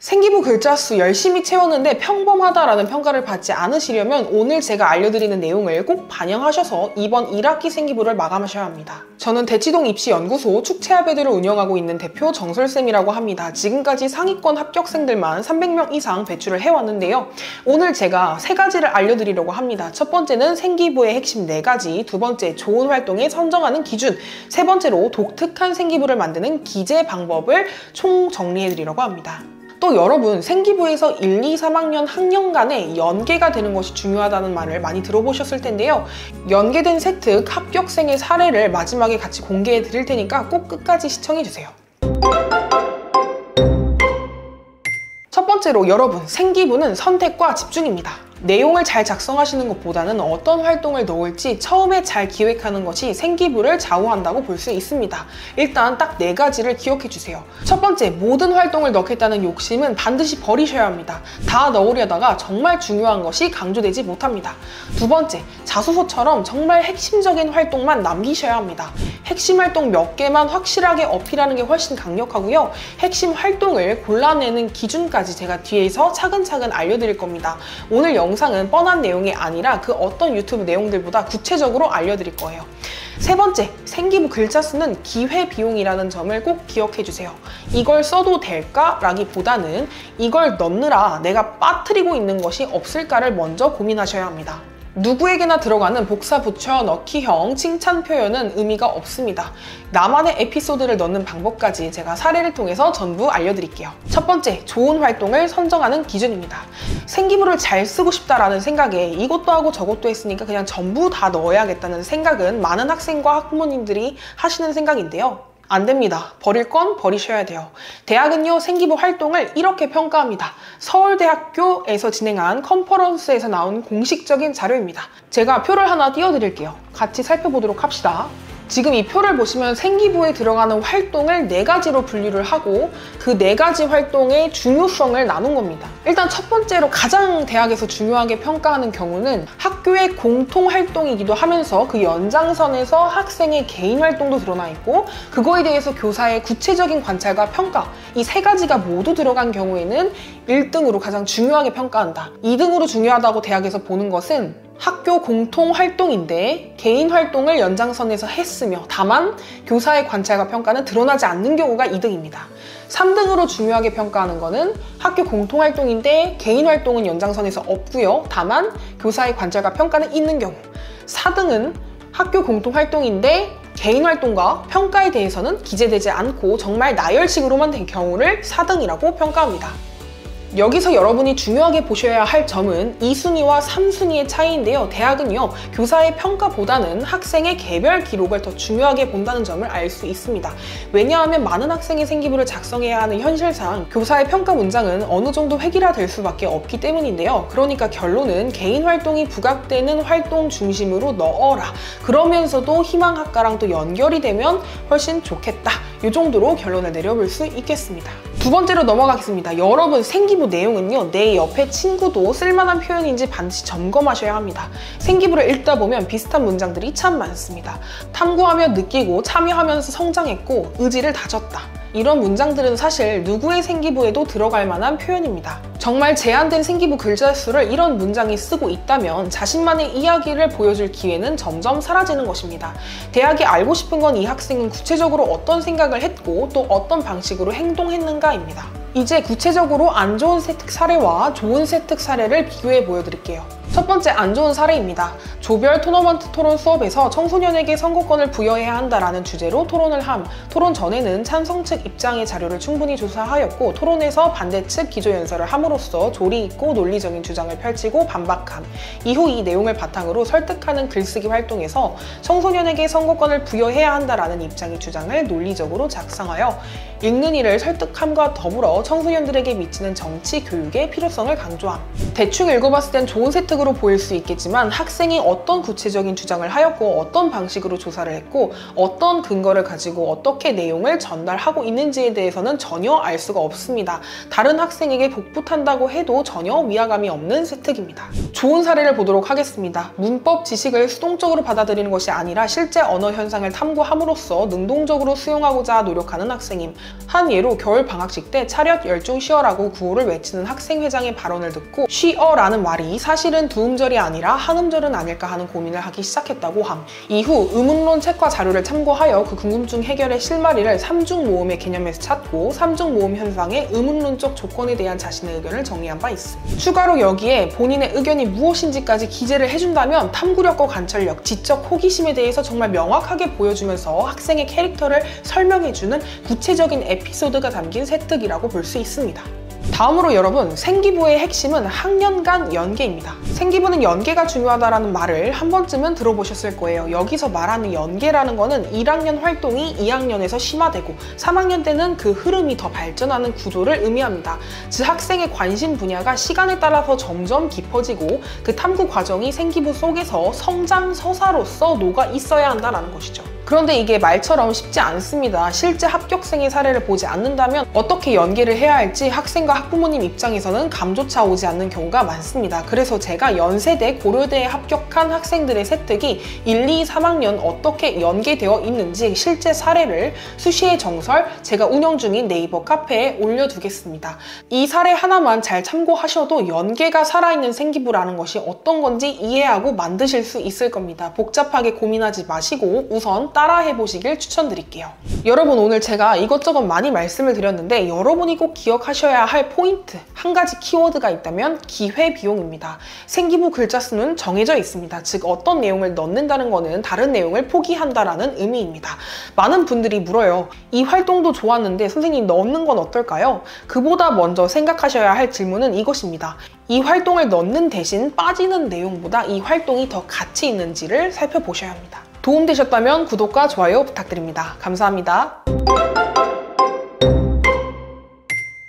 생기부 글자 수 열심히 채웠는데 평범하다라는 평가를 받지 않으시려면 오늘 제가 알려드리는 내용을 꼭 반영하셔서 이번 1학기 생기부를 마감하셔야 합니다. 저는 대치동 입시연구소 축제합의들을 운영하고 있는 대표 정설쌤이라고 합니다. 지금까지 상위권 합격생들만 300명 이상 배출을 해왔는데요. 오늘 제가 3가지를 알려드리려고 합니다. 첫 번째는 생기부의 핵심 4가지, 두 번째 좋은 활동에 선정하는 기준, 세 번째로 독특한 생기부를 만드는 기재 방법을 총 정리해드리려고 합니다. 또 여러분, 생기부에서 1, 2, 3학년 학년간에 연계가 되는 것이 중요하다는 말을 많이 들어보셨을 텐데요. 연계된 세특 합격생의 사례를 마지막에 같이 공개해 드릴 테니까 꼭 끝까지 시청해 주세요. 첫 번째로 여러분, 생기부는 선택과 집중입니다. 내용을 잘 작성하시는 것보다는 어떤 활동을 넣을지 처음에 잘 기획하는 것이 생기부를 좌우한다고 볼 수 있습니다. 일단 딱 4가지를 기억해 주세요. 첫 번째, 모든 활동을 넣겠다는 욕심은 반드시 버리셔야 합니다. 다 넣으려다가 정말 중요한 것이 강조되지 못합니다. 두 번째, 자소서처럼 정말 핵심적인 활동만 남기셔야 합니다. 핵심 활동 몇 개만 확실하게 어필하는 게 훨씬 강력하고요. 핵심 활동을 골라내는 기준까지 제가 뒤에서 차근차근 알려드릴 겁니다. 오늘 영상은 뻔한 내용이 아니라 그 어떤 유튜브 내용들보다 구체적으로 알려드릴 거예요. 세 번째, 생기부 글자 수는 기회비용이라는 점을 꼭 기억해 주세요. 이걸 써도 될까? 라기보다는 이걸 넣느라 내가 빠뜨리고 있는 것이 없을까를 먼저 고민하셔야 합니다. 누구에게나 들어가는 복사 붙여 넣기형 칭찬 표현은 의미가 없습니다. 나만의 에피소드를 넣는 방법까지 제가 사례를 통해서 전부 알려드릴게요. 첫 번째, 좋은 활동을 선정하는 기준입니다. 생기부를 잘 쓰고 싶다라는 생각에 이것도 하고 저것도 했으니까 그냥 전부 다 넣어야겠다는 생각은 많은 학생과 학부모님들이 하시는 생각인데요. 안 됩니다. 버릴 건 버리셔야 돼요. 대학은요, 생기부 활동을 이렇게 평가합니다. 서울대학교에서 진행한 컨퍼런스에서 나온 공식적인 자료입니다. 제가 표를 하나 띄워드릴게요. 같이 살펴보도록 합시다. 지금 이 표를 보시면 생기부에 들어가는 활동을 4가지로 분류를 하고 그 4가지 활동의 중요성을 나눈 겁니다. 일단 첫 번째로 가장 대학에서 중요하게 평가하는 경우는 학교의 공통활동이기도 하면서 그 연장선에서 학생의 개인 활동도 드러나 있고 그거에 대해서 교사의 구체적인 관찰과 평가, 이 3가지가 모두 들어간 경우에는 1등으로 가장 중요하게 평가한다. 2등으로 중요하다고 대학에서 보는 것은 학교 공통활동인데 개인 활동을 연장선에서 했으며 다만 교사의 관찰과 평가는 드러나지 않는 경우가 2등입니다. 3등으로 중요하게 평가하는 것은 학교 공통활동인데 개인 활동은 연장선에서 없고요. 다만 교사의 관찰과 평가는 있는 경우. 4등은 학교 공통활동인데 개인 활동과 평가에 대해서는 기재되지 않고 정말 나열식으로만 된 경우를 4등이라고 평가합니다. 여기서 여러분이 중요하게 보셔야 할 점은 2순위와 3순위의 차이인데요. 대학은요, 교사의 평가보다는 학생의 개별 기록을 더 중요하게 본다는 점을 알 수 있습니다. 왜냐하면 많은 학생의 생기부를 작성해야 하는 현실상 교사의 평가 문장은 어느 정도 획일화될 수밖에 없기 때문인데요. 그러니까 결론은 개인 활동이 부각되는 활동 중심으로 넣어라. 그러면서도 희망학과랑 또 연결이 되면 훨씬 좋겠다. 이 정도로 결론을 내려볼 수 있겠습니다. 두 번째로 넘어가겠습니다. 여러분, 생기부 내용은요, 내 옆에 친구도 쓸만한 표현인지 반드시 점검하셔야 합니다. 생기부를 읽다 보면 비슷한 문장들이 참 많습니다. 탐구하며 느끼고 참여하면서 성장했고 의지를 다졌다. 이런 문장들은 사실 누구의 생기부에도 들어갈 만한 표현입니다. 정말 제한된 생기부 글자 수를 이런 문장이 쓰고 있다면 자신만의 이야기를 보여줄 기회는 점점 사라지는 것입니다. 대학이 알고 싶은 건 이 학생은 구체적으로 어떤 생각을 했고 또 어떤 방식으로 행동했는가입니다. 이제 구체적으로 안 좋은 세특 사례와 좋은 세특 사례를 비교해 보여드릴게요. 첫 번째, 안 좋은 사례입니다. 조별 토너먼트 토론 수업에서 청소년에게 선거권을 부여해야 한다라는 주제로 토론을 함. 토론 전에는 찬성 측 입장의 자료를 충분히 조사하였고 토론에서 반대 측 기조연설을 함으로써 조리 있고 논리적인 주장을 펼치고 반박함. 이후 이 내용을 바탕으로 설득하는 글쓰기 활동에서 청소년에게 선거권을 부여해야 한다라는 입장의 주장을 논리적으로 작성하여 읽는 이를 설득함과 더불어 청소년들에게 미치는 정치 교육의 필요성을 강조함. 대충 읽어봤을 땐 좋은 세특으로 보일 수 있겠지만 학생이 어떤 구체적인 주장을 하였고 어떤 방식으로 조사를 했고 어떤 근거를 가지고 어떻게 내용을 전달하고 있는지에 대해서는 전혀 알 수가 없습니다. 다른 학생에게 복붙한다고 해도 전혀 위화감이 없는 세특입니다. 좋은 사례를 보도록 하겠습니다. 문법 지식을 수동적으로 받아들이는 것이 아니라 실제 언어 현상을 탐구함으로써 능동적으로 수용하고자 노력하는 학생임. 한 예로 겨울 방학식 때 차렷 열중 쉬어라고 구호를 외치는 학생회장의 발언을 듣고 쉬어라는 말이 사실은 두 음절이 아니라 한 음절은 아닐까 하는 고민을 하기 시작했다고 함. 이후 의문론 책과 자료를 참고하여 그 궁금증 해결의 실마리를 삼중 모음의 개념에서 찾고 삼중 모음 현상의 의문론적 조건에 대한 자신의 의견을 정리한 바 있습니다. 추가로 여기에 본인의 의견이 무엇인지까지 기재를 해준다면 탐구력과 관찰력, 지적 호기심에 대해서 정말 명확하게 보여주면서 학생의 캐릭터를 설명해주는 구체적인 에피소드가 담긴 세특이라고 볼 수 있습니다. 다음으로 여러분, 생기부의 핵심은 학년 간 연계입니다. 생기부는 연계가 중요하다는 말을 한 번쯤은 들어보셨을 거예요. 여기서 말하는 연계라는 거는 1학년 활동이 2학년에서 심화되고 3학년 때는 그 흐름이 더 발전하는 구조를 의미합니다. 즉 학생의 관심 분야가 시간에 따라서 점점 깊어지고 그 탐구 과정이 생기부 속에서 성장 서사로서 녹아 있어야 한다는 것이죠. 그런데 이게 말처럼 쉽지 않습니다. 실제 합격생의 사례를 보지 않는다면 어떻게 연계를 해야 할지 학생과 학부모님 입장에서는 감조차 오지 않는 경우가 많습니다. 그래서 제가 연세대, 고려대에 합격한 학생들의 세특이 1, 2, 3학년 어떻게 연계되어 있는지 실제 사례를 수시의 정설, 제가 운영 중인 네이버 카페에 올려두겠습니다. 이 사례 하나만 잘 참고하셔도 연계가 살아있는 생기부라는 것이 어떤 건지 이해하고 만드실 수 있을 겁니다. 복잡하게 고민하지 마시고 우선 따라해보시길 추천드릴게요. 여러분, 오늘 제가 이것저것 많이 말씀을 드렸는데 여러분이 꼭 기억하셔야 할 포인트, 한 가지 키워드가 있다면 기회비용입니다. 생기부 글자 수는 정해져 있습니다. 즉 어떤 내용을 넣는다는 것은 다른 내용을 포기한다라는 의미입니다. 많은 분들이 물어요. 이 활동도 좋았는데 선생님 넣는 건 어떨까요? 그보다 먼저 생각하셔야 할 질문은 이것입니다. 이 활동을 넣는 대신 빠지는 내용보다 이 활동이 더 가치 있는지를 살펴보셔야 합니다. 도움되셨다면 구독과 좋아요 부탁드립니다. 감사합니다.